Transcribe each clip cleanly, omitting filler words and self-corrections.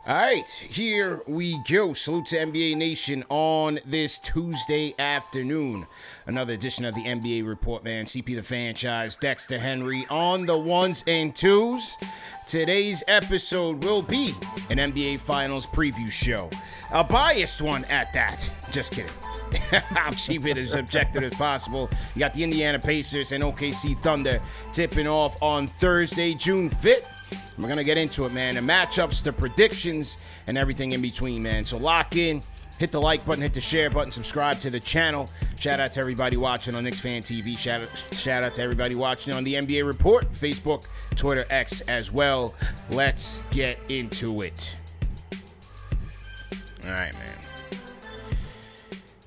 All right, here we go. Salute to NBA Nation on this Tuesday afternoon. Another edition of the NBA Report, man. CP the franchise, Dexter Henry on the ones and twos. Today's episode will be an NBA Finals preview show. A biased one at that. Just kidding. I'll keep it as objective as possible. You got the Indiana Pacers and OKC Thunder tipping off on Thursday, June 5th. We're going to get into it, man. The matchups, the predictions, and everything in between, man. So lock in, hit the like button, hit the share button, subscribe to the channel. Shout out to everybody watching on KnicksFanTV. Shout out to everybody watching on the NBA Report, Facebook, Twitter, X as well. Let's get into it. All right, man.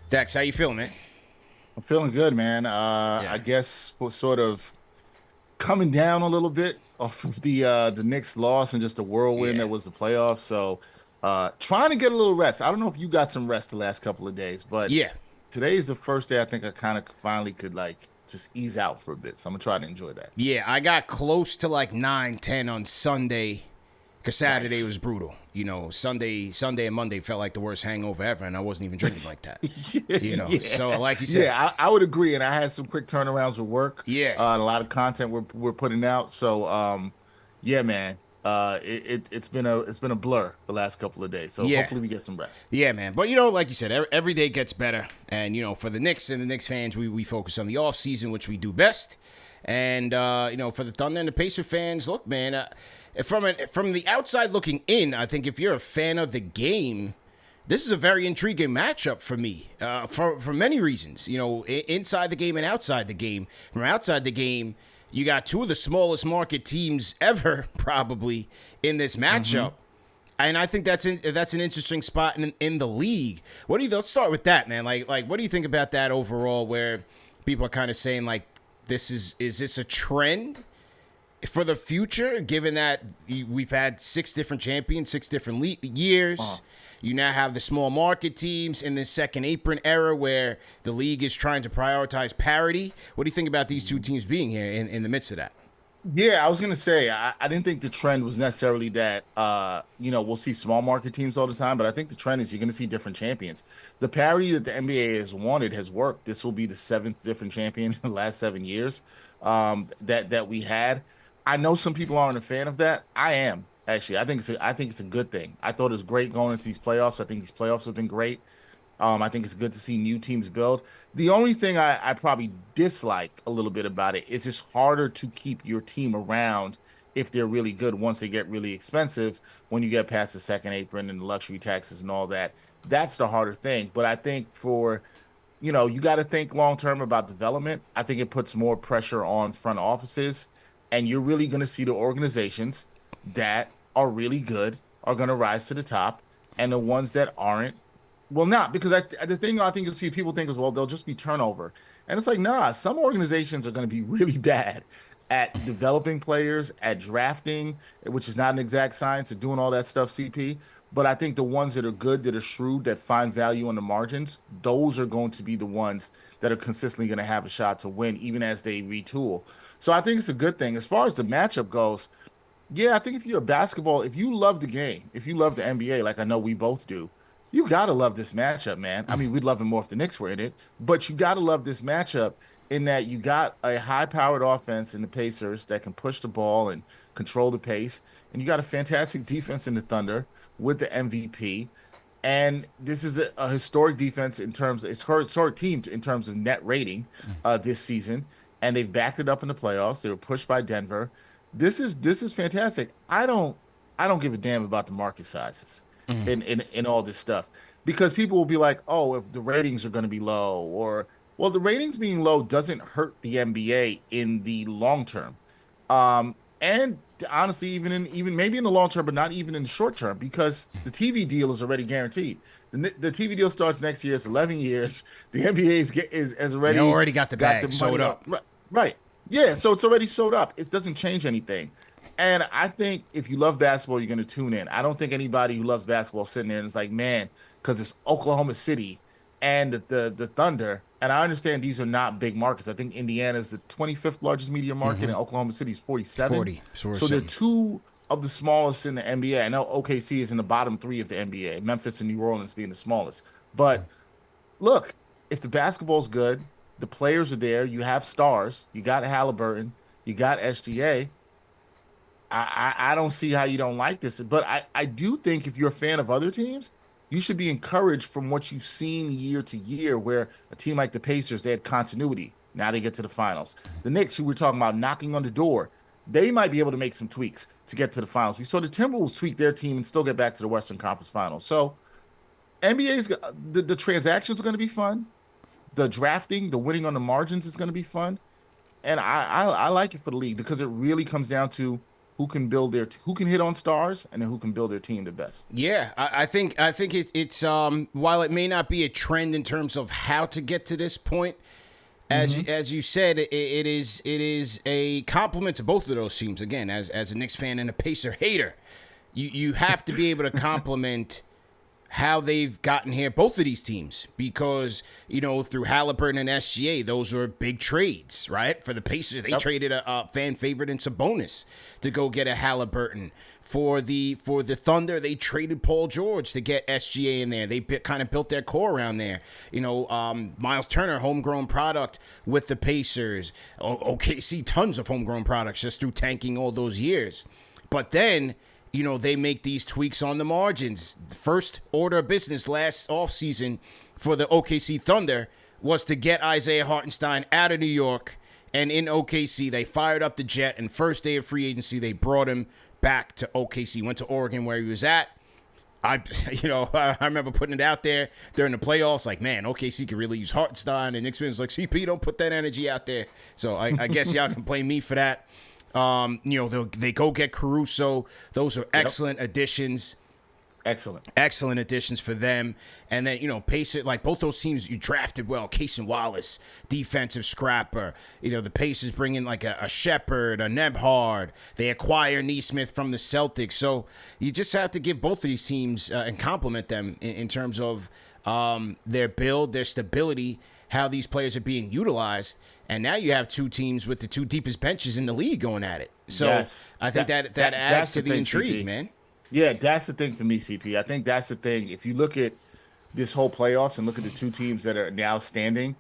Dex, how you feeling, man? I'm feeling good, man. I guess for sort of coming down a little bit off of the Knicks loss and just the whirlwind that was the playoffs. So trying to get a little rest. I don't know if you got some rest the last couple of days, but today's the first day I think I kind of finally could like just ease out for a bit. So I'm gonna try to enjoy that. Yeah, I got close to like 9-10 on Sunday because Saturday was brutal. You know, Sunday and Monday felt like the worst hangover ever, and I wasn't even drinking like that. So like you said. Yeah, I would agree. And I had some quick turnarounds with work. Yeah. A lot of content we're putting out. So, yeah, man. It's been a blur the last couple of days. So hopefully we get some rest. Yeah, man. But, you know, like you said, every day gets better. And, you know, for the Knicks and the Knicks fans, we focus on the offseason, which we do best. And, you know, for the Thunder and the Pacer fans, look, man, from the outside looking in, I think if you're a fan of the game, this is a very intriguing matchup for me for many reasons. You know, inside the game and outside the game. From outside the game, you got two of the smallest market teams ever, probably, in this matchup. And I think that's an interesting spot in the league. Let's start with that, man. Like, what do you think about that overall, where people are kind of saying, like, is this a trend for the future, given that we've had 6 different champions, 6 different years? You now have the small market teams in this second apron era where the league is trying to prioritize parity. What do you think about these two teams being here in the midst of that? Yeah, I was going to say, I didn't think the trend was necessarily that, we'll see small market teams all the time, but I think the trend is you're going to see different champions. The parity that the NBA has wanted has worked. This will be the 7th different champion in the last 7 years that we had. I know some people aren't a fan of that. I am, actually. I think it's a good thing. I thought it was great going into these playoffs. I think these playoffs have been great. I think it's good to see new teams build. The only thing I probably dislike a little bit about it is it's harder to keep your team around if they're really good once they get really expensive when you get past the second apron and the luxury taxes and all that. That's the harder thing. But I think you got to think long-term about development. I think it puts more pressure on front offices, and you're really going to see the organizations that are really good are going to rise to the top, and the ones that aren't will not. Because the thing I think you'll see people think is, well, they'll just be turnover. And it's like, nah, some organizations are going to be really bad at developing players, at drafting, which is not an exact science, of doing all that stuff, CP. But I think the ones that are good, that are shrewd, that find value on the margins, those are going to be the ones that are consistently going to have a shot to win, even as they retool. So I think it's a good thing. As far as the matchup goes, yeah, I think if you love the game, if you love the NBA, like I know we both do, you got to love this matchup, man. I mean, we'd love it more if the Knicks were in it, but you got to love this matchup in that you got a high-powered offense in the Pacers that can push the ball and control the pace, and you got a fantastic defense in the Thunder with the MVP. And this is a historic defense historic team in terms of net rating this season, and they've backed it up in the playoffs. They were pushed by Denver. This is fantastic. I don't give a damn about the market sizes in all this stuff, because people will be like, oh, if the ratings are going to be low, well, the ratings being low doesn't hurt the NBA in the long term. And honestly, even maybe in the long term, but not even in the short term, because the TV deal is already guaranteed. The TV deal starts next year. It's 11 years. The NBA has already got the bag sold up. Right. Yeah. So it's already sold up. It doesn't change anything. And I think if you love basketball, you're going to tune in. I don't think anybody who loves basketball is sitting there and it's like, man, because it's Oklahoma City and the Thunder. And I understand these are not big markets. I think Indiana is the 25th largest media market, and Oklahoma City is 47. 40. So they're two of the smallest in the NBA. I know OKC is in the bottom three of the NBA, Memphis and New Orleans being the smallest. But look, if the basketball's good, the players are there, you have stars, you got Haliburton, you got SGA. I don't see how you don't like this. But I do think if you're a fan of other teams, you should be encouraged from what you've seen year to year, where a team like the Pacers, they had continuity. Now they get to the finals. The Knicks, who we're talking about knocking on the door, they might be able to make some tweaks to get to the finals. We saw the Timberwolves tweak their team and still get back to the Western Conference Finals. So NBA's the transactions are going to be fun. The drafting, the winning on the margins is going to be fun, and I like it for the league because it really comes down to who can hit on stars and then who can build their team the best. Yeah, I think it's while it may not be a trend in terms of how to get to this point, as you said, it is a compliment to both of those teams. Again, as a Knicks fan and a Pacer hater, you have to be able to compliment how they've gotten here, both of these teams, because, through Haliburton and SGA, those were big trades, right? For the Pacers, they traded a fan favorite in Sabonis to go get a Haliburton. For the Thunder, they traded Paul George to get SGA in there. They kind of built their core around there. Miles Turner, homegrown product with the Pacers. OKC, tons of homegrown products just through tanking all those years. But then, they make these tweaks on the margins. The first order of business last offseason for the OKC Thunder was to get Isaiah Hartenstein out of New York. And in OKC, they fired up the jet. And first day of free agency, they brought him back to OKC. Went to Oregon where he was at. I remember putting it out there during the playoffs, like, man, OKC could really use Hartenstein. And Knicks fans like, CP, don't put that energy out there. So I guess y'all can blame me for that. They go get Caruso. Those are excellent additions. Excellent additions for them. And then, Pacers, like both those teams, you drafted well. Case and Wallace, defensive scrapper. The Pacers bring in like a Shepherd, a Nebhard. They acquire Neesmith from the Celtics. So you just have to give both of these teams and compliment them in terms of their build, their stability, how these players are being utilized. And now you have two teams with the two deepest benches in the league going at it. So yes. I think that adds to the intrigue, CP. Man. Yeah, that's the thing for me, CP. I think that's the thing. If you look at this whole playoffs and look at the two teams that are now standing,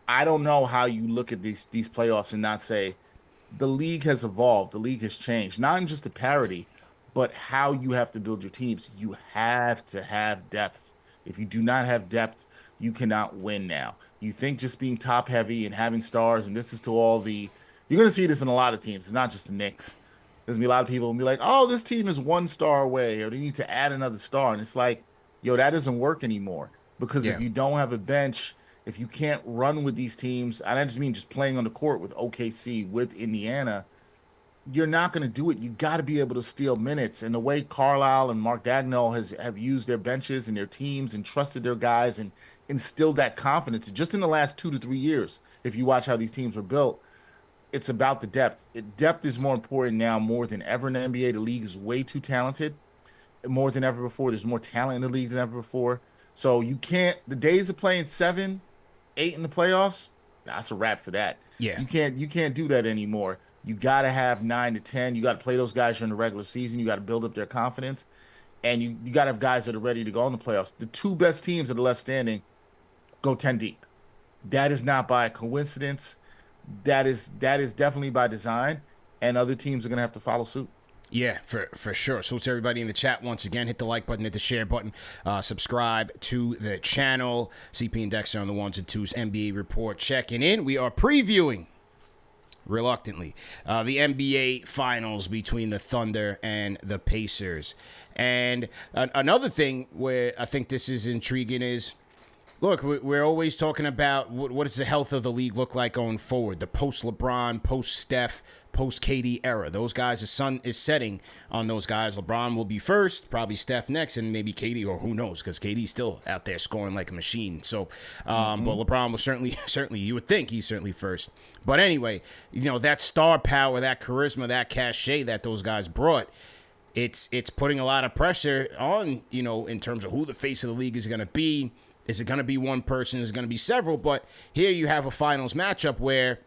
I don't know how you look at these playoffs and not say the league has evolved, the league has changed. Not in just the parity, but how you have to build your teams. You have to have depth. If you do not have depth, you cannot win now. You think just being top heavy and having stars, and this is to all the, you're going to see this in a lot of teams. It's not just the Knicks. There's going to be a lot of people who be like, oh, this team is one star away, or they need to add another star. And it's like, that doesn't work anymore. Because if you don't have a bench, if you can't run with these teams, and I just mean just playing on the court with OKC, with Indiana, you're not going to do it. You got to be able to steal minutes. And the way Carlisle and Mark Dagnall have used their benches and their teams and trusted their guys and instilled that confidence just in the last 2 to 3 years. If you watch how these teams were built, it's about the depth. Depth is more important now more than ever in the NBA. The league is way too talented, more than ever before. There's more talent in the league than ever before. So you can't, the days of playing 7, 8 in the playoffs, that's a wrap for that. Yeah. You can't do that anymore. You got to have 9 to 10. You got to play those guys during the regular season. You got to build up their confidence. And you got to have guys that are ready to go in the playoffs. The two best teams that are left standing go 10 deep. That is not by coincidence. That is definitely by design. And other teams are going to have to follow suit. Yeah, for sure. So to everybody in the chat, once again, hit the like button, hit the share button, subscribe to the channel. CP and Dexter on the ones and twos, NBA report checking in. We are previewing, reluctantly, the NBA finals between the Thunder and the Pacers. And another thing where I think this is intriguing is, look, we're always talking about what does the health of the league look like going forward, the post-LeBron, post-Steph, post-KD era. Those guys, the sun is setting on those guys. LeBron will be first, probably Steph next, and maybe KD, or who knows, because KD's still out there scoring like a machine. So, but LeBron will certainly, you would think he's certainly first. But anyway, that star power, that charisma, that cachet that those guys brought, it's putting a lot of pressure on, in terms of who the face of the league is going to be. Is it going to be one person? Is it going to be several? But here you have a finals matchup where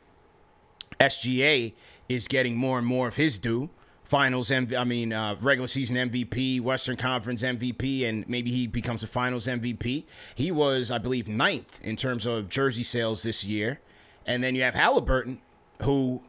SGA is getting more and more of his due Finals regular season MVP, Western Conference MVP, and maybe he becomes a Finals MVP. He was, I believe, ninth in terms of jersey sales this year. And then you have Haliburton, who,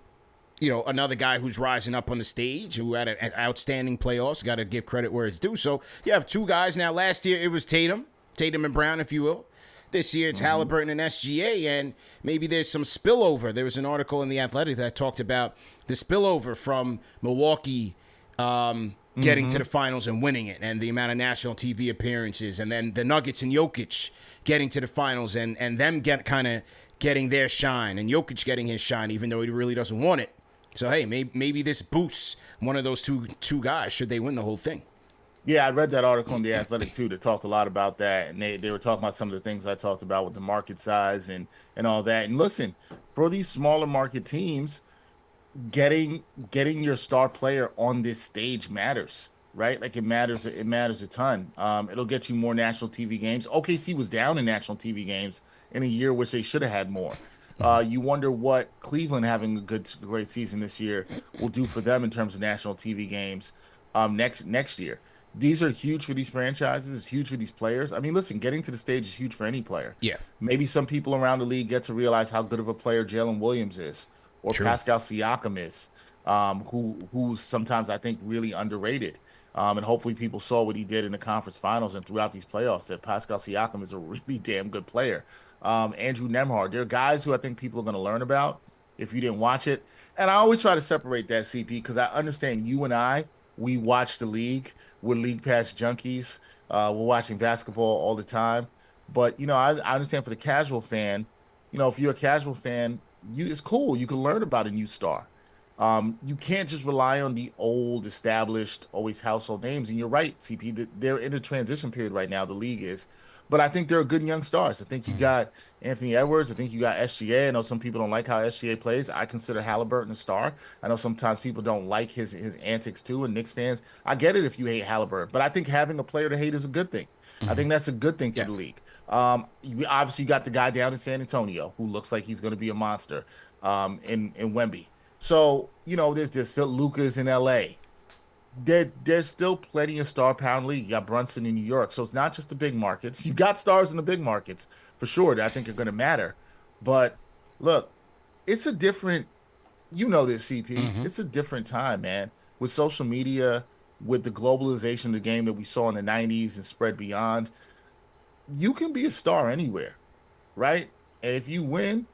another guy who's rising up on the stage, who had an outstanding playoffs. Got to give credit where it's due. So you have two guys now. Last year it was Tatum and Brown, if you will. This year it's Haliburton and SGA, and maybe there's some spillover. There was an article in The Athletic that talked about the spillover from Milwaukee getting to the finals and winning it, and the amount of national TV appearances, and then the Nuggets and Jokic getting to the finals, and them getting their shine, and Jokic getting his shine, even though he really doesn't want it. So, hey, maybe this boosts one of those two guys should they win the whole thing. Yeah, I read that article in The Athletic, too, that talked a lot about that. And they were talking about some of the things I talked about with the market size and all that. And listen, for these smaller market teams, getting your star player on this stage matters, right? Like, it matters a ton. It'll get you more national TV games. OKC was down in national TV games in a year which they should have had more. You wonder what Cleveland having a great season this year will do for them in terms of national TV games next year. These are huge for these franchises. It's huge for these players. I mean, listen, getting to the stage is huge for any player. Yeah. Maybe some people around the league get to realize how good of a player Jalen Williams is, or True. Pascal Siakam is, who's sometimes I think really underrated. And hopefully people saw what he did in the conference finals and throughout these playoffs, that Pascal Siakam is a really damn good player. Andrew Nembhard. There are guys who I think people are going to learn about if you didn't watch it. And I always try to separate that, CP, because I understand you and we watch the league. We're League Pass junkies. We're watching basketball all the time. But, I understand for the casual fan, if you're a casual fan, it's cool. You can learn about a new star. You can't just rely on the old, established, always household names. And you're right, CP, they're in a transition period right now, the league is. But I think there are good young stars. I think you got Anthony Edwards. I think you got SGA. I know some people don't like how SGA plays. I consider Haliburton a star. I know sometimes people don't like his antics too, and Knicks fans, I get it if you hate Haliburton. But I think having a player to hate is a good thing. I think that's a good thing for the league. You obviously got the guy down in San Antonio who looks like he's going to be a monster in Wemby. So, there's still Lucas in L.A., There's still plenty of star power in the league. You got Brunson in New York. So it's not just the big markets. You got stars in the big markets, for sure, that I think are going to matter. But, look, it's a different – this, CP. It's a different time, man. With social media, with the globalization of the game that we saw in the 90s and spread beyond, you can be a star anywhere, right? And if you win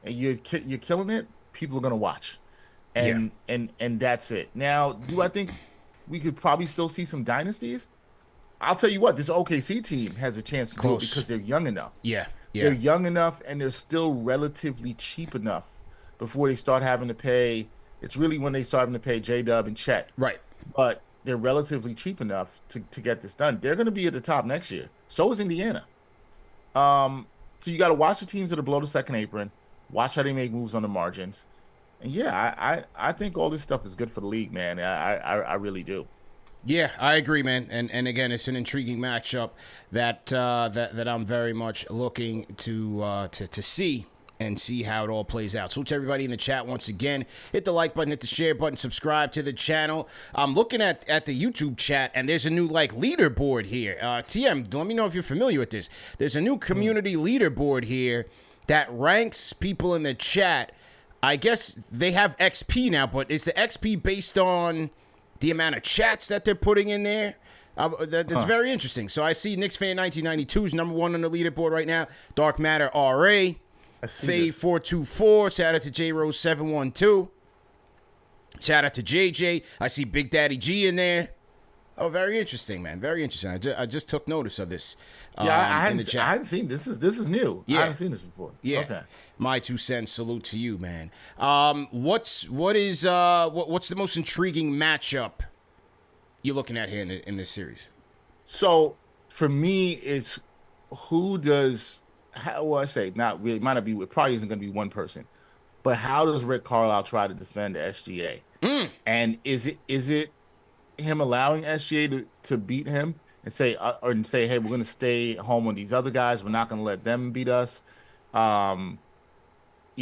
and you're killing it, people are going to watch. And that's it. Now, do I think we could probably still see some dynasties? I'll tell you what, this OKC team has a chance to do it because they're young enough. Yeah. They're young enough, and they're still relatively cheap enough before they start having to pay. It's really when they start having to pay J-Dub and Chet. Right. But they're relatively cheap enough to get this done. They're going to be at the top next year. So is Indiana. So you got to watch the teams that are below the second apron, watch how they make moves on the margins. And I think all this stuff is good for the league, man. I really do. Yeah, I agree, man. And again, it's an intriguing matchup that I'm very much looking to see and see how it all plays out. So to everybody in the chat once again, hit the like button, hit the share button, subscribe to the channel. I'm looking at the YouTube chat, and there's a new leaderboard here. TM, let me know if you're familiar with this. There's a new community leaderboard here that ranks people in the chat. I guess they have XP now, but is the XP based on the amount of chats that they're putting in there? That's very interesting. So I see KnicksFan 1992 is number one on the leaderboard right now. Dark Matter RA, Fade 424. Shout out to J Rose 712. Shout out to JJ. I see Big Daddy G in there. Oh, very interesting, man. Very interesting. I just took notice of this. I hadn't seen this. This is new. Yeah. I haven't seen this before. Yeah. Okay. My 2 cents. Salute to you, man. What's the most intriguing matchup you're looking at here in this series? So for me, it's who does. How will I say? Not really. Might not be. It probably isn't going to be one person. But how does Rick Carlisle try to defend SGA? And is it him allowing SGA to beat him and say, hey, we're going to stay home on these other guys. We're not going to let them beat us.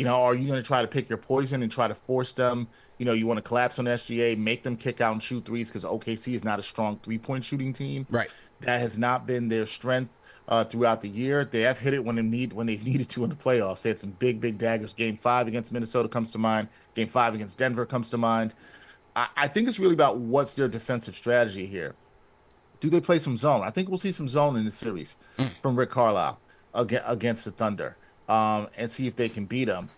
Are you going to try to pick your poison and try to force them? You want to collapse on SGA, make them kick out and shoot threes because OKC is not a strong three-point shooting team. Right. That has not been their strength throughout the year. They have hit it when they've needed to in the playoffs. They had some big daggers. Game 5 against Minnesota comes to mind. Game 5 against Denver comes to mind. I think it's really about what's their defensive strategy here. Do they play some zone? I think we'll see some zone in the series from Rick Carlisle against the Thunder, and see if they can beat them.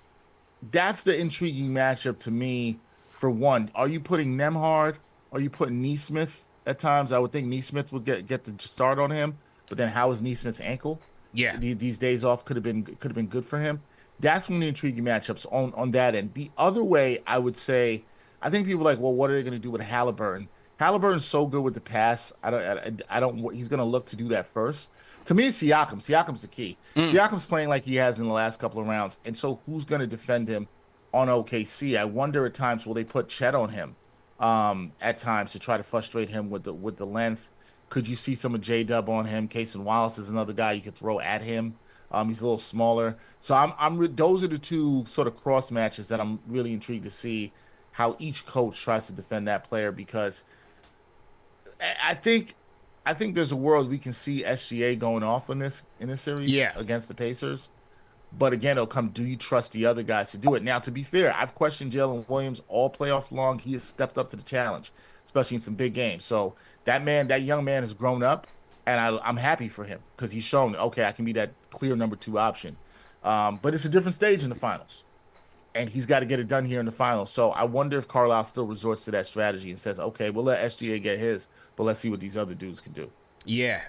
That's the intriguing matchup to me. For one, are you putting Nembhard? Are you putting Nesmith at times? I would think Nesmith would get the start on him, but then how is Nesmith's ankle? Yeah, these days off could have been good for him. That's one of the intriguing matchups on that end. The other way, I would say, I think people are like, well, what are they going to do with Haliburton? Haliburton's so good with the pass. I don't. He's going to look to do that first. To me, it's Siakam. Siakam's the key. Siakam's playing like he has in the last couple of rounds, and so who's going to defend him on OKC? I wonder at times will they put Chet on him at times to try to frustrate him with the length. Could you see some of J-Dub on him? Cason Wallace is another guy you could throw at him. He's a little smaller, so those are the two sort of cross matches that I'm really intrigued to see how each coach tries to defend that player, because I think there's a world we can see SGA going off in this series against the Pacers. But again, it'll come, do you trust the other guys to do it? Now, to be fair, I've questioned Jalen Williams all playoff long. He has stepped up to the challenge, especially in some big games. So that young man has grown up, and I'm happy for him because he's shown, okay, I can be that clear number 2 option. But it's a different stage in the finals, and he's got to get it done here in the finals. So I wonder if Carlisle still resorts to that strategy and says, okay, we'll let SGA get his, but let's see what these other dudes can do. Yeah,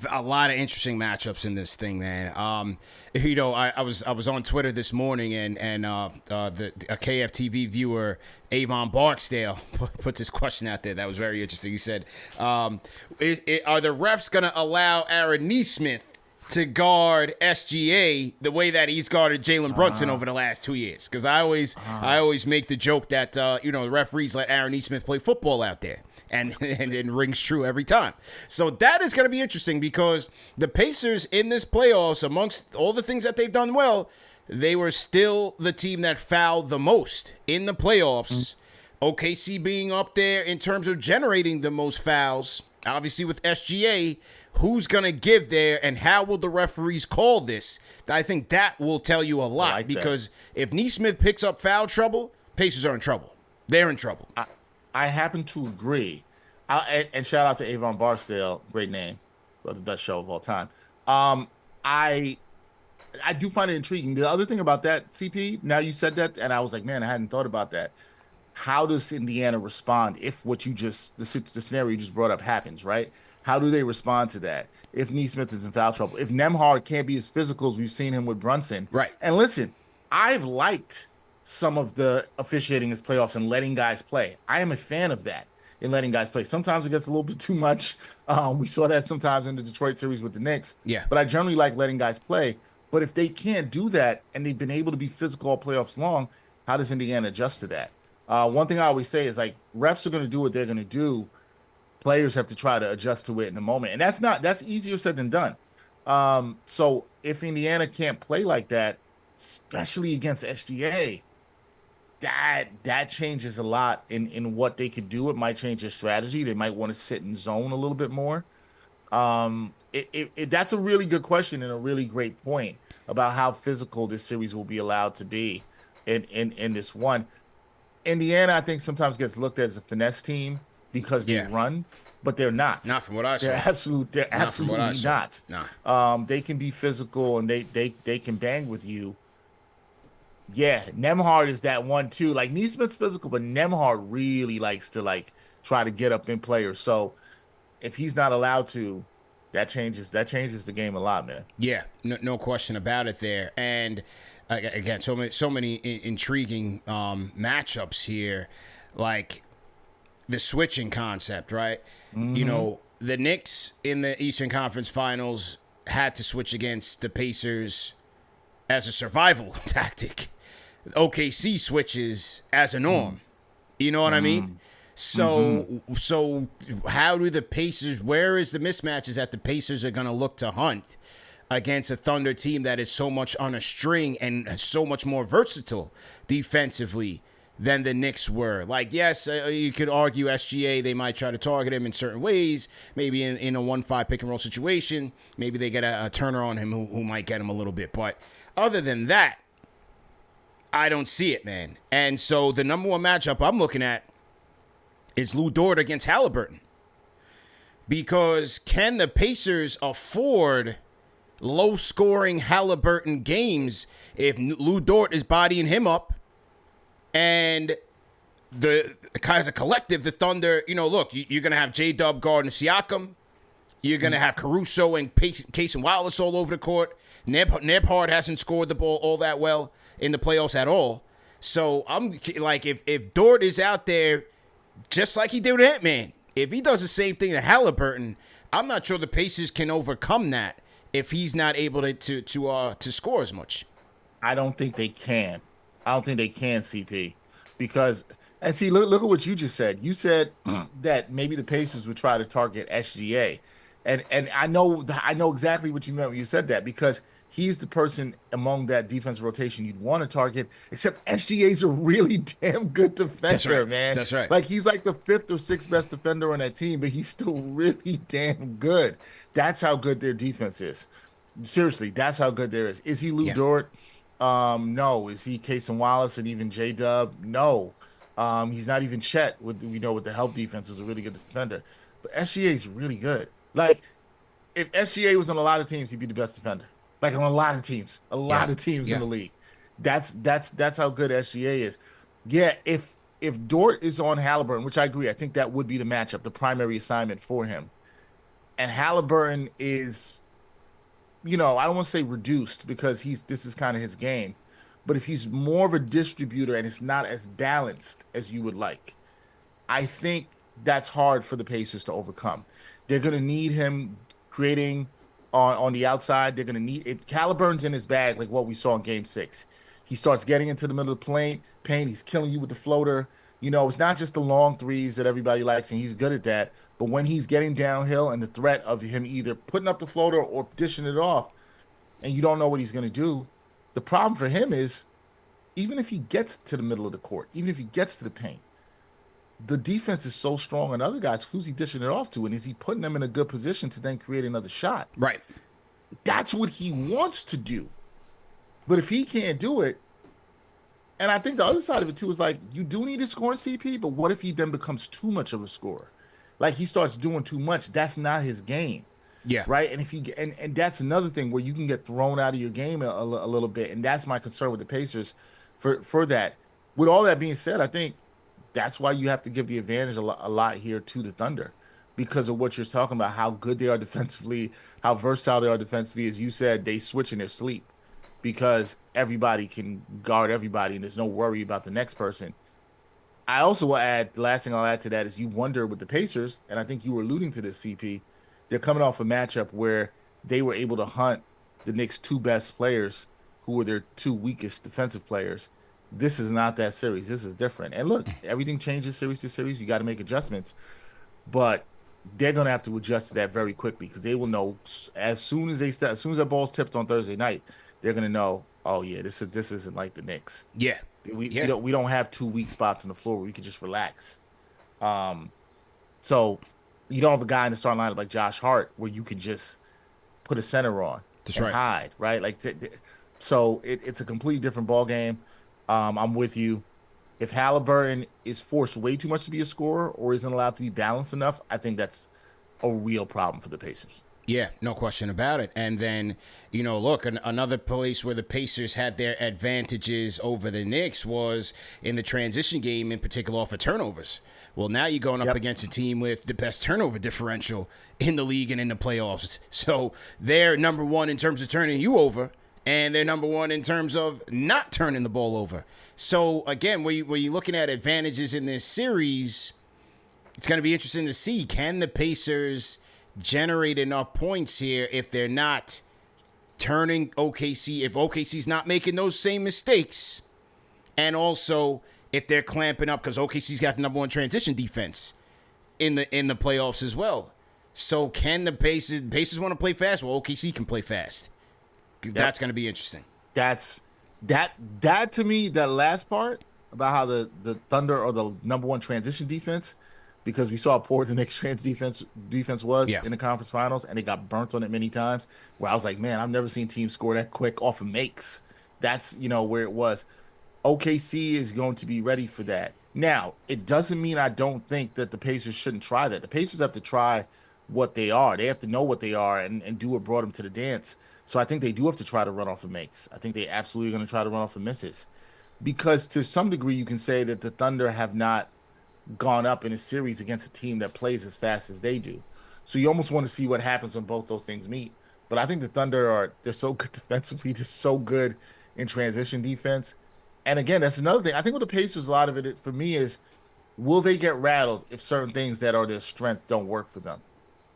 a lot of interesting matchups in this thing, man. I was on Twitter this morning, and a KFTV viewer, Avon Barksdale, put this question out there that was very interesting. He said, "Are the refs going to allow Aaron Nesmith to guard SGA the way that he's guarded Jalen Brunson over the last 2 years?" Because I always make the joke that the referees let Aaron Nesmith play football out there. And it rings true every time. So that is going to be interesting because the Pacers in this playoffs, amongst all the things that they've done well, they were still the team that fouled the most in the playoffs. OKC being up there in terms of generating the most fouls. Obviously with SGA, who's going to give there and how will the referees call this? I think that will tell you a lot because if Nesmith picks up foul trouble, Pacers are in trouble. They're in trouble. I happen to agree. And shout out to Avon Barksdale, great name, the best show of all time. I do find it intriguing. The other thing about that, CP, now you said that, and I was like, man, I hadn't thought about that. How does Indiana respond if the scenario you just brought up happens, right? How do they respond to that? If Nesmith is in foul trouble, if Nembhard can't be as physical as we've seen him with Brunson, right? And listen, I've liked some of the officiating in playoffs and letting guys play. I am a fan of that, in letting guys play. Sometimes it gets a little bit too much. We saw that sometimes in the Detroit series with the Knicks. Yeah. But I generally like letting guys play. But if they can't do that and they've been able to be physical all playoffs long, how does Indiana adjust to that? One thing I always say is, like, refs are going to do what they're going to do. Players have to try to adjust to it in the moment. And that's easier said than done. So if Indiana can't play like that, especially against SGA, that changes a lot in what they could do. It might change their strategy. They might want to sit in zone a little bit more. That's a really good question and a really great point about how physical this series will be allowed to be in this one. Indiana, I think, sometimes gets looked at as a finesse team because they run, but they're not. Not from what I saw. They're absolutely not. Nah. They can be physical and they can bang with you. Yeah, Nembhard is that one too. Like, Nesmith's physical, but Nembhard really likes to try to get up in players. So if he's not allowed to, that changes the game a lot, man. Yeah, no question about it there. And again, so many intriguing matchups here, like the switching concept, right? Mm-hmm. The Knicks in the Eastern Conference Finals had to switch against the Pacers as a survival tactic. OKC switches as a norm. You know what I mean? So how do the Pacers, where is the mismatches that the Pacers are going to look to hunt against a Thunder team that is so much on a string and so much more versatile defensively than the Knicks were. Like, yes, you could argue SGA, they might try to target him in certain ways, maybe in a 1-5 pick and roll situation. Maybe they get a turner on him who might get him a little bit. But other than that, I don't see it, man. And so the number one matchup I'm looking at is Lou Dort against Haliburton. Because can the Pacers afford low-scoring Haliburton games if Lou Dort is bodying him up? And as a collective, the Thunder, look, you're going to have J-Dub guarding Siakam. You're going to have Caruso and Case and Wallace all over the court. Nembhard hasn't scored the ball all that well in the playoffs at all. So I'm like, if Dort is out there, just like he did with Ant-Man, if he does the same thing to Haliburton, I'm not sure the Pacers can overcome that if he's not able to score as much. I don't think they can. I don't think they can, CP, because and see, look at what you just said. You said that maybe the Pacers would try to target SGA, and I know exactly what you meant when you said that, because he's the person among that defensive rotation you'd want to target. Except SGA's a really damn good defender, man. That's right. Like, he's like the 5th or 6th best defender on that team, but he's still really damn good. That's how good their defense is. Seriously, that's how good there is. Is he Lou Dort? No. Is he Cason Wallace and even J-Dub? No. He's not even Chet with the help defense, was a really good defender. But SGA is really good. Like, if SGA was on a lot of teams, he'd be the best defender. Like, on a lot of teams. A lot of teams in the league. That's how good SGA is. Yeah, if Dort is on Haliburton, which I agree, I think that would be the matchup, the primary assignment for him. And Haliburton is, I don't want to say reduced, because this is kind of his game. But if he's more of a distributor and it's not as balanced as you would like, I think that's hard for the Pacers to overcome. They're going to need him creating on the outside. They're going to need it. Haliburton's in his bag, like what we saw in Game 6. He starts getting into the middle of the paint. He's killing you with the floater. It's not just the long threes that everybody likes, and he's good at that. But when he's getting downhill and the threat of him either putting up the floater or dishing it off, and you don't know what he's going to do, the problem for him is, even if he gets to the middle of the court, even if he gets to the paint, the defense is so strong on other guys. Who's he dishing it off to? And is he putting them in a good position to then create another shot? Right. That's what he wants to do. But if he can't do it, and I think the other side of it too is, like, you do need a scoring CP, but what if he then becomes too much of a scorer? Like, he starts doing too much. That's not his game. Yeah. Right. And if he and that's another thing where you can get thrown out of your game a little bit. And that's my concern with the Pacers for that. With all that being said, I think that's why you have to give the advantage a lot here to the Thunder, because of what you're talking about, how good they are defensively, how versatile they are defensively. As you said, they switch in their sleep because everybody can guard everybody and there's no worry about the next person. I also will add, the last thing I'll add to that is, you wonder with the Pacers, and I think you were alluding to this, CP, they're coming off a matchup where they were able to hunt the Knicks' 2 best players, who were their 2 weakest defensive players. This is not that series. This is different. And look, everything changes series to series. You got to make adjustments. But they're going to have to adjust to that very quickly, because they will know as soon as that ball's tipped on Thursday night, they're going to know, oh, yeah, this isn't like the Knicks. Yeah. We don't have 2 weak spots on the floor where we can just relax. So you don't have a guy in the starting lineup like Josh Hart where you could just put a center on and hide, right? Like, so it's a completely different ball game. I'm with you. If Haliburton is forced way too much to be a scorer or isn't allowed to be balanced enough, I think that's a real problem for the Pacers. Yeah, no question about it. And then, look, another place where the Pacers had their advantages over the Knicks was in the transition game, in particular off of turnovers. Well, now you're going up against a team with the best turnover differential in the league and in the playoffs. So they're number one in terms of turning you over, and they're number one in terms of not turning the ball over. So, again, where you're looking at advantages in this series, it's going to be interesting to see, can the Pacers generate enough points here if they're not turning OKC, if OKC's not making those same mistakes, and also if they're clamping up, because OKC's got the number one transition defense in the playoffs as well. So can the Pacers want to play fast? Well, OKC can play fast. That's going to be interesting. That's that to me, that last part about how the Thunder are the #1 transition defense, because we saw how poor the Knicks defense was Yeah. in the conference finals, and they got burnt on it many times. Where I was like, man, I've never seen teams score that quick off of makes. That's where it was. OKC is going to be ready for that. Now, it doesn't mean I don't think that the Pacers shouldn't try that. The Pacers have to try what they are. They have to know what they are and do what brought them to the dance. So I think they do have to try to run off of makes. I think they absolutely going to try to run off of misses. Because to some degree, you can say that the Thunder have not gone up in a series against a team that plays as fast as they do. So you almost want to see what happens when both those things meet. But I think the Thunder they're so good defensively, they're so good in transition defense. And again, that's another thing. I think with the Pacers, a lot of it for me is, will they get rattled if certain things that are their strength don't work for them?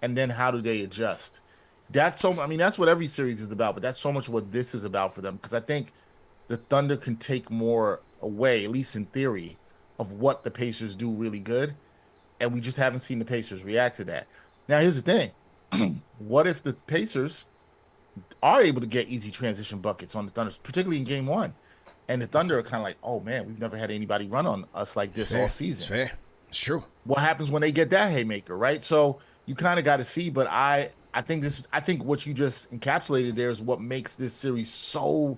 And then how do they adjust? That's what every series is about, but that's so much what this is about for them. Because I think the Thunder can take more away, at least in theory, of what the Pacers do really good. And we just haven't seen the Pacers react to that. Now, here's the thing. What if the Pacers are able to get easy transition buckets on the Thunder, particularly in game 1? And the Thunder are kind of like, oh, man, we've never had anybody run on us like this all season. It's fair. It's true. What happens when they get that haymaker, right? So you kind of got to see, but I think what you just encapsulated there is what makes this series so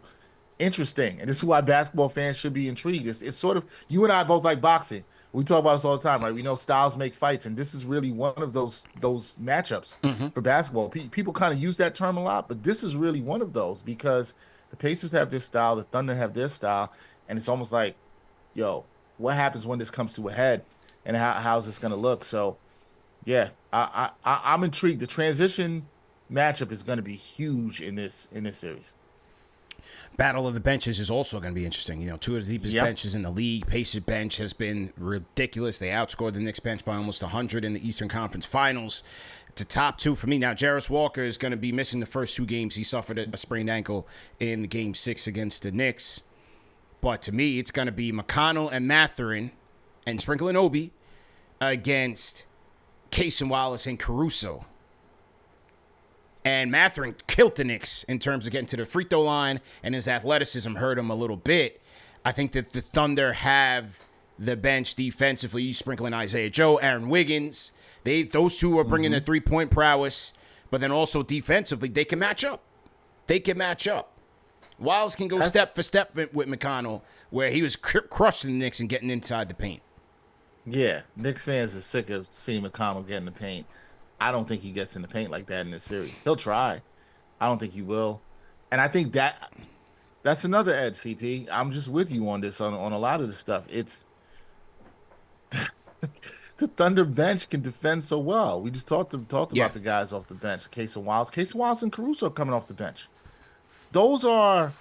interesting. And this is why basketball fans should be intrigued. It's sort of, you and I both like boxing. We talk about this all the time, right? We know styles make fights, and this is really one of those matchups for basketball. People kind of use that term a lot, but this is really one of those, because the Pacers have their style, the Thunder have their style, and it's almost like, yo, what happens when this comes to a head, and how's this going to look? So, yeah, I'm intrigued. The transition matchup is going to be huge in this series. Battle of the benches is also going to be interesting. 2 of the deepest benches in the league. Pacers bench has been ridiculous. They outscored the Knicks bench by almost 100 in the Eastern Conference Finals. It's a top 2 for me. Now, Jarris Walker is going to be missing the first 2 games. He suffered a sprained ankle in Game 6 against the Knicks. But to me, it's going to be McConnell and Mathurin and Sprinkle and Obi against Case and Wallace and Caruso. And Mathurin killed the Knicks in terms of getting to the free throw line, and his athleticism hurt him a little bit. I think that the Thunder have the bench defensively, sprinkling Isaiah Joe, Aaron Wiggins. Those 2 are bringing their 3-point prowess, but then also defensively, they can match up. Wiles can go step for step with McConnell, where he was crushing the Knicks and getting inside the paint. Yeah, Knicks fans are sick of seeing McConnell get in the paint. I don't think he gets in the paint like that in this series. He'll try. I don't think he will. And I think that's another edge, CP. I'm just with you on this, on a lot of the stuff. It's the Thunder bench can defend so well. We just talked about the guys off the bench. Case of Wiles and Caruso coming off the bench. Those are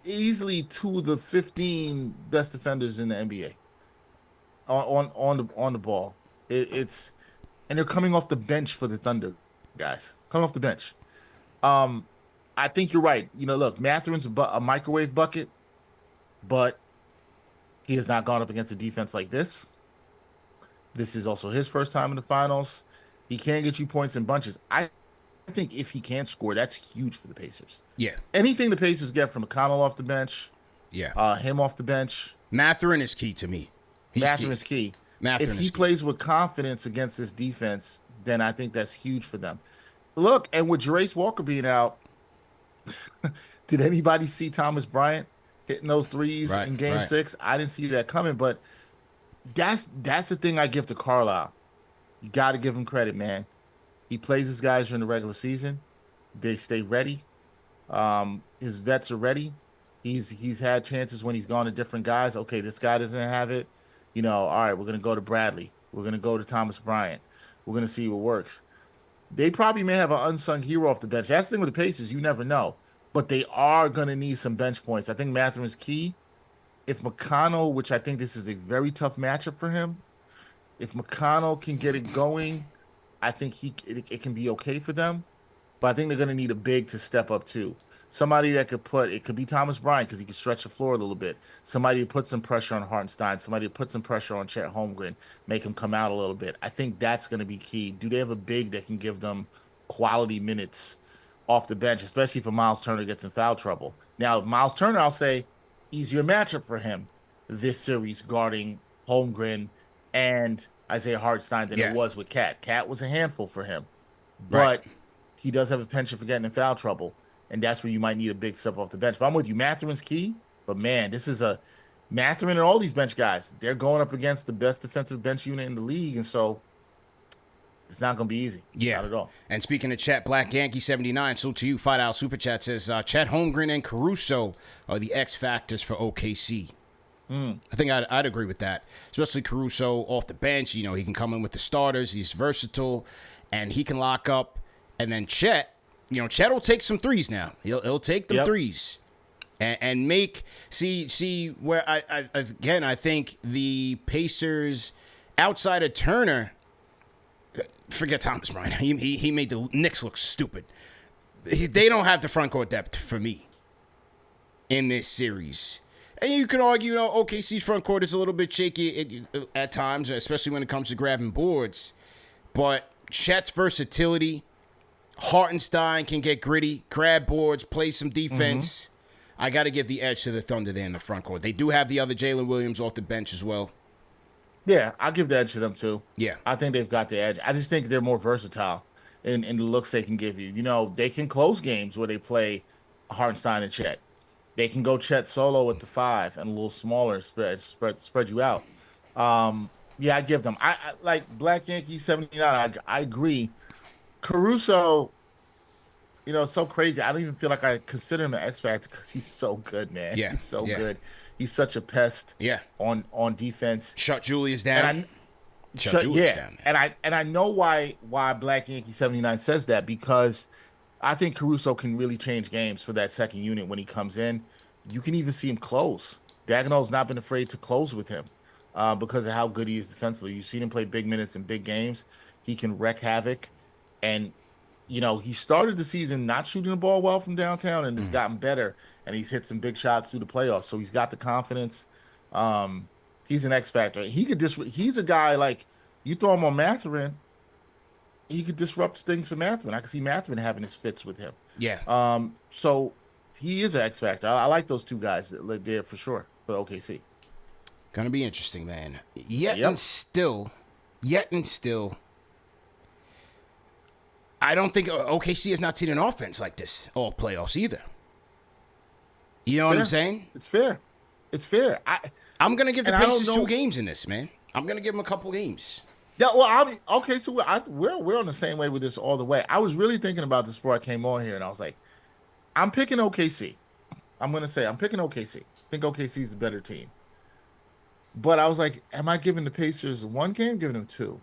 easily 2 of the 15 best defenders in the NBA on the ball. And they're coming off the bench for the Thunder, guys. Coming off the bench. I think you're right. Look, Mathurin's a microwave bucket, but he has not gone up against a defense like this. This is also his first time in the finals. He can get you points in bunches. I think if he can score, that's huge for the Pacers. Yeah. Anything the Pacers get from McConnell off the bench, him off the bench. Mathurin is key to me. Mathurin is key. If he plays with confidence against this defense, then I think that's huge for them. Look, and with Jarris Walker being out, did anybody see Thomas Bryant hitting those threes in Game 6? I didn't see that coming, but that's the thing I give to Carlisle. You got to give him credit, man. He plays his guys during the regular season. They stay ready. His vets are ready. He's had chances when he's gone to different guys. Okay, this guy doesn't have it. All right, we're going to go to Bradley. We're going to go to Thomas Bryant. We're going to see what works. They probably may have an unsung hero off the bench. That's the thing with the Pacers. You never know. But they are going to need some bench points. I think Mathurin's key. If McConnell, which I think this is a very tough matchup for him, if McConnell can get it going, I think it can be okay for them. But I think they're going to need a big to step up too. Somebody that it could be Thomas Bryant because he can stretch the floor a little bit. Somebody who put some pressure on Hartenstein. Somebody who put some pressure on Chet Holmgren, make him come out a little bit. I think that's going to be key. Do they have a big that can give them quality minutes off the bench, especially if Miles Turner gets in foul trouble. Now, Miles Turner, I'll say, easier matchup for him this series guarding Holmgren and Isaiah Hartenstein than it Yeah. was with Cat. Cat was a handful for him, Right. but he does have a penchant for getting in foul trouble, and that's where you might need a big step off the bench. But I'm with you. Mathurin's key, but man, this is a Mathurin and all these bench guys. They're going up against the best defensive bench unit in the league, and so it's not going to be easy. Yeah. Not at all. And speaking of Chet, Black Yankee 79, so to you, $5 Super Chat says, Chet Holmgren and Caruso are the X factors for OKC. I think I'd agree with that, especially Caruso off the bench. You know, he can come in with the starters. He's versatile, and he can lock up. And then Chet, you know, Chet will take some threes now. He'll take them threes and make see where I think the Pacers outside of Turner. Forget Thomas Bryant. He made the Knicks look stupid. They don't have the front court depth for me in this series. And you can argue, you know, OKC's front court is a little bit shaky at times, especially when it comes to grabbing boards. But Chet's versatility, Hartenstein can get gritty, grab boards, play some defense. I got to give the edge to the Thunder there in the front court. They do have the other Jalen Williams off the bench as well. Yeah, I'll give the edge to them too. Yeah. I think they've got the edge. I just think they're more versatile in the looks they can give you. You know, they can close games where they play Hartenstein and Chet. They can go Chet solo at the 5 and a little smaller, spread you out. Yeah, I give them. I like Black Yankee 79. I agree. Caruso, you know, so crazy. I don't even feel like I consider him an X factor because he's so good, man. Yeah, He's so good. He's such a pest. Yeah. On defense. Shut Julius down. And I know why Black Yankee 79 says that, because I think Caruso can really change games for that second unit when he comes in. You can even see him close. Dagnall's not been afraid to close with him because of how good he is defensively. You've seen him play big minutes in big games. He can wreak havoc. And, you know, he started the season not shooting the ball well from downtown and has gotten better. And he's hit some big shots through the playoffs. So he's got the confidence. He's an X factor. He's a guy, like, you throw him on Mathurin, he could disrupt things for Mathurin. I can see Mathurin having his fits with him. Yeah. So he is an X factor. I like those two guys there for sure for OKC. Gonna be interesting, man. Yet and still, I don't think OKC has not seen an offense like this all playoffs either. You know what I'm saying? It's fair. I'm gonna give the Pacers 2 games in this, man. I'm gonna give them a couple games. Yeah, well, okay. So we're on the same way with this all the way. I was really thinking about this before I came on here, and I was like, I'm picking OKC. I'm picking OKC. I think OKC is a better team. But I was like, am I giving the Pacers 1 game? Giving them 2?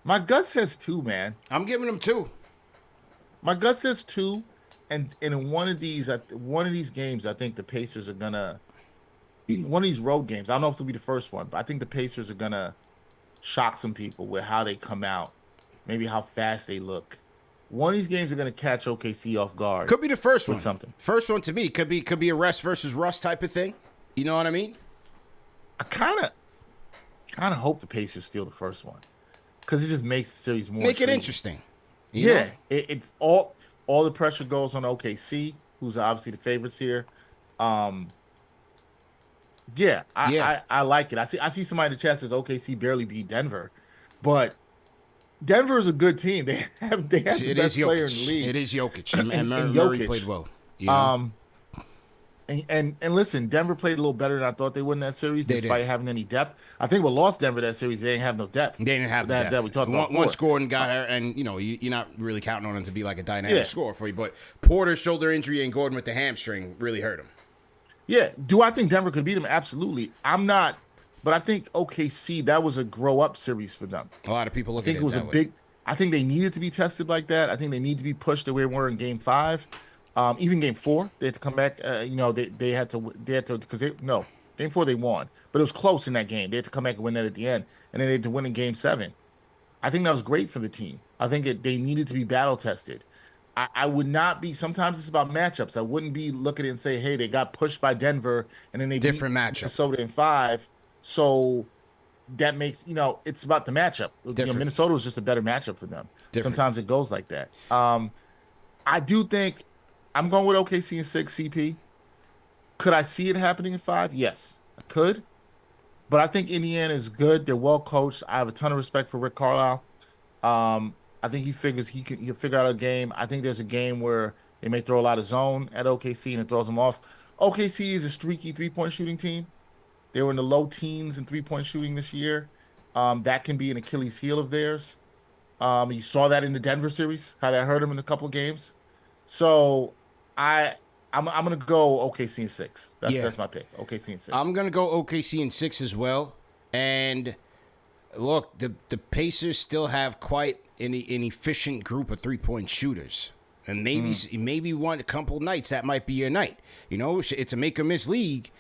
My gut says 2, man. I'm giving them 2. My gut says 2, and in one of these games, I think the Pacers are gonna. One of these road games, I don't know if it'll be the first one, but I think the Pacers are gonna shock some people with how they come out, maybe how fast they look. One of these games are gonna catch OKC off guard. Could be the first one. Something. First one to me could be a rest versus rust type of thing. You know what I mean? I kind of hope the Pacers steal the first one, because it just makes the series more. Make it interesting. You know? It's all the pressure goes on OKC, who's obviously the favorites here. I like it. I see somebody in the chat says OKC barely beat Denver, but Denver is a good team. They have the best player in the league. It is Jokic, and Murray played well. You know? And listen, Denver played a little better than I thought they would in that series, despite having any depth. I think what lost Denver that series, they didn't have no depth. They didn't have the depth. That we talked about one scored and got her, and you know you're not really counting on him to be like a dynamic scorer for you. But Porter's shoulder injury and Gordon with the hamstring really hurt him. Yeah. Do I think Denver could beat him? Absolutely. I'm not, but I think OKC, that was a grow-up series for them. A lot of people look at it that way. I think they needed to be tested like that. I think they need to be pushed the way we were in Game 5. Even Game 4, they had to come back. They had to because Game 4 they won, but it was close in that game. They had to come back and win that at the end, and then they had to win in Game 7. I think that was great for the team. I think they needed to be battle tested. I would not be. Sometimes it's about matchups. I wouldn't be looking at it and say, hey, they got pushed by Denver, and then they different beat matchup Minnesota in 5. So that makes it's about the matchup. Minnesota was just a better matchup for them. Sometimes it goes like that. I do think I'm going with OKC in 6, CP. Could I see it happening in 5? Yes, I could. But I think Indiana is good. They're well coached. I have a ton of respect for Rick Carlisle. I think he figures he'll figure out a game. I think there's a game where they may throw a lot of zone at OKC and it throws them off. OKC is a streaky 3-point shooting team. They were in the low teens in 3-point shooting this year. That can be an Achilles heel of theirs. You saw that in the Denver series, how that hurt them in a couple of games. So I'm gonna go OKC in 6. That's my pick. OKC in 6. I'm gonna go OKC in 6 as well. And look, the Pacers still have quite an efficient group of 3-point shooters. And maybe a couple nights that might be your night. You know, it's a make or miss league.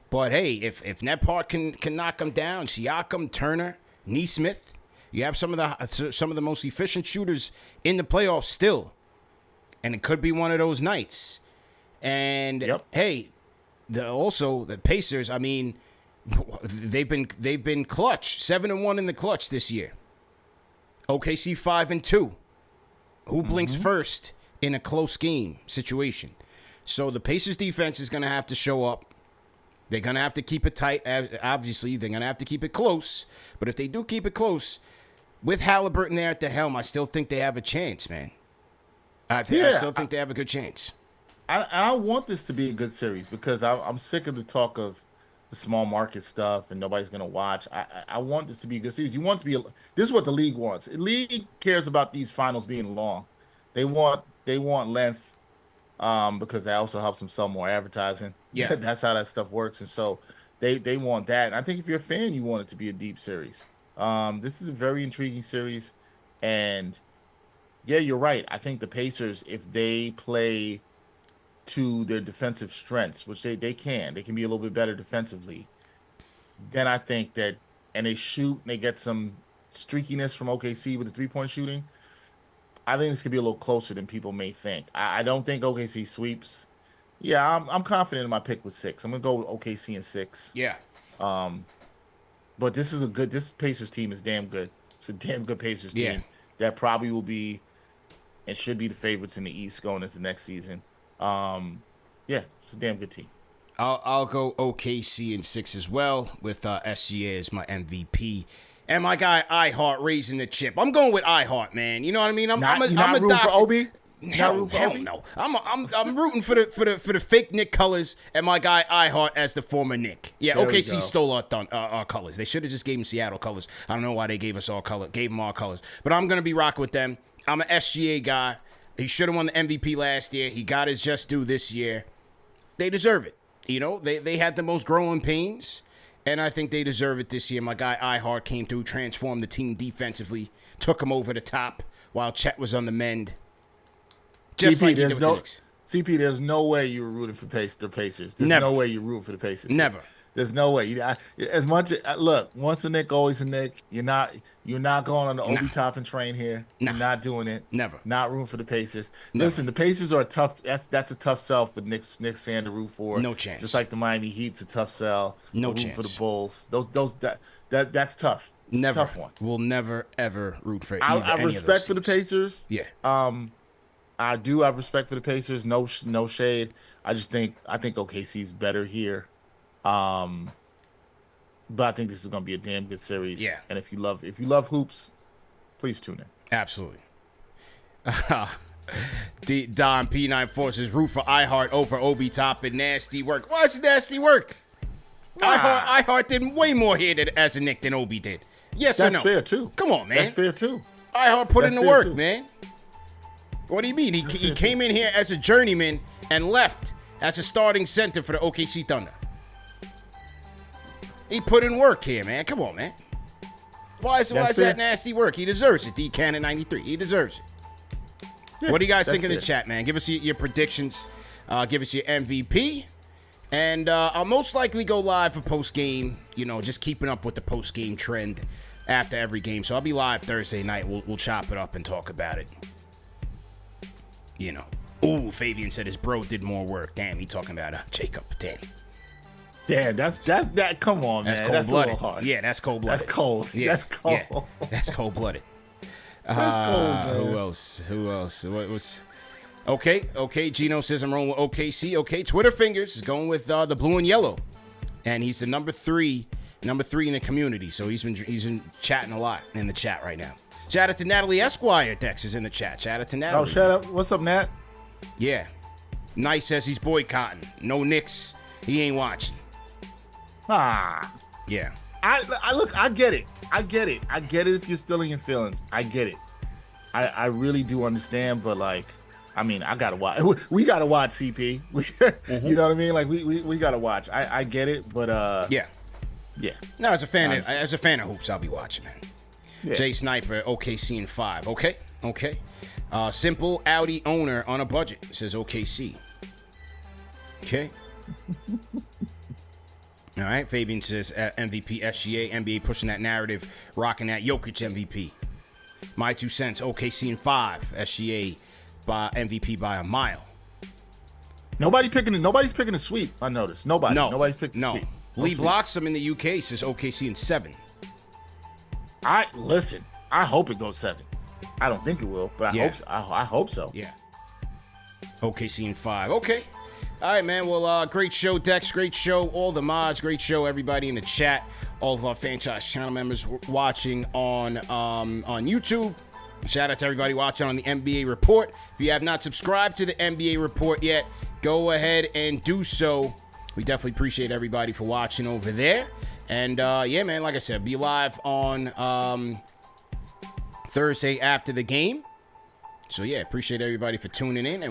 But hey, if Netpart can knock them down, Siakam, Turner, Nesmith, you have some of the most efficient shooters in the playoffs still, and it could be one of those nights. And hey, the Pacers. I mean, they've been clutch, 7-1 in the clutch this year. OKC 5-2. Who blinks first in a close game situation? So the Pacers defense is going to have to show up. They're going to have to keep it tight. Obviously, they're going to have to keep it close. But if they do keep it close, with Haliburton there at the helm, I still think they have a chance, man. I still think they have a good chance. I want this to be a good series because I'm sick of the talk of the small market stuff and nobody's going to watch. I want this to be a good series. You want it to be this is what the league wants. The league cares about these finals being long. They want length because that also helps them sell more advertising. Yeah, that's how that stuff works. And so they want that. And I think if you're a fan, you want it to be a deep series. This is a very intriguing series. And yeah, you're right. I think the Pacers, if they play to their defensive strengths, which they can be a little bit better defensively, then I think that, and they shoot and they get some streakiness from OKC with the 3-point shooting, I think this could be a little closer than people may think. I don't think OKC sweeps. Yeah, I'm confident in my pick with 6. I'm gonna go with OKC in 6. Yeah. But this Pacers team is damn good. It's a damn good Pacers team that probably will be and should be the favorites in the East going into next season. It's a damn good team. I'll go OKC in 6 as well with SGA as my MVP. And my guy iHeart raising the chip. I'm going with iHeart, man. You know what I mean? I'm rooting for Obi. Hell no. I'm rooting for the fake Knick colors and my guy iHeart as the former Knick. Yeah, there OKC stole our colors. They should have just gave him Seattle colors. I don't know why they gave them our colors. But I'm gonna be rocking with them. I'm an SGA guy. He should have won the MVP last year. He got his just due this year. They deserve it. You know, they had the most growing pains. And I think they deserve it this year. My guy iHeart came through, transformed the team defensively, took him over the top while Chet was on the mend. Just CP, like he did with the Knicks. CP, there's no way you were rooting for the Pacers. There's Never. No way you root for the Pacers. Never. There's no way. Look, once a Knick, always a Knick. You're not going on the Obi Toppin train here. You're not doing it. Never. Not rooting for the Pacers. Never. Listen, the Pacers are tough. That's a tough sell for Knicks fan to root for. No chance. Just like the Miami Heat's a tough sell. No root chance for the Bulls. That's tough. It's never. A tough one. We'll never ever root for either. I have respect for the Pacers. Yeah. I do have respect for the Pacers. No shade. I think OKC's better here. But I think this is going to be a damn good series. Yeah. And if you love hoops, please tune in. Absolutely. Don P9 forces root for iHeart over Obi Toppin. Nasty work. Why is it nasty work? iHeart did way more here as a Knick than Obi did. Yes or no? That's fair too. Come on, man. That's fair too. iHeart put in the work, man. What do you mean? He came in here as a journeyman and left as a starting center for the OKC Thunder. He put in work here, man. Come on, man. Why is that nasty work? He deserves it. D Cannon 93. He deserves it. Yeah, what do you guys think in the chat, man? Give us your predictions. Give us your MVP. And I'll most likely go live for post-game. You know, just keeping up with the post-game trend after every game. So I'll be live Thursday night. We'll chop it up and talk about it. You know. Ooh, Fabian said his bro did more work. Damn, he talking about Jacob. Damn. Yeah, that's that. Come on, man. That's cold-blooded. Yeah, that's cold-blooded. That's cold. Yeah, that's cold. Yeah, that's cold-blooded. That's cold, man. Who else? What was? Okay. Gino says I'm rolling with OKC. Okay, Twitter fingers is going with the blue and yellow, and he's the number three in the community. So he's been chatting a lot in the chat right now. Shout out to Natalie Esquire. Dex is in the chat. Shout out to Natalie. Oh, shout out. What's up, Nat? Yeah. Nice says he's boycotting. No Knicks. He ain't watching. Ah. Yeah. I look. I get it. I get it if you're still in your feelings. I get it. I really do understand, but like, I mean, I gotta watch. We gotta watch CP. You know what I mean? Like we gotta watch. I get it, but yeah. No, as a fan of hoops, I'll be watching, man. Yeah. Jay Sniper, OKC in 5. Okay. Simple Audi owner on a budget says OKC. Okay. All right. Fabian says MVP SGA. NBA pushing that narrative, rocking that Jokic MVP. My 2 cents. OKC in 5. SGA by MVP by a mile. Nobody's picking a sweep. I noticed. Nobody's picking a sweep. Lee Bloxham in the UK says OKC in 7. I hope it goes 7. I don't think it will, but I hope so. Yeah. OKC in 5. Okay. All right, man. Well, great show, Dex. Great show. All the mods. Great show. Everybody in the chat. All of our franchise channel members watching on YouTube. Shout out to everybody watching on the NBA Report. If you have not subscribed to the NBA Report yet, go ahead and do so. We definitely appreciate everybody for watching over there. And, yeah, man, like I said, be live on Thursday after the game. So, yeah, appreciate everybody for tuning in. And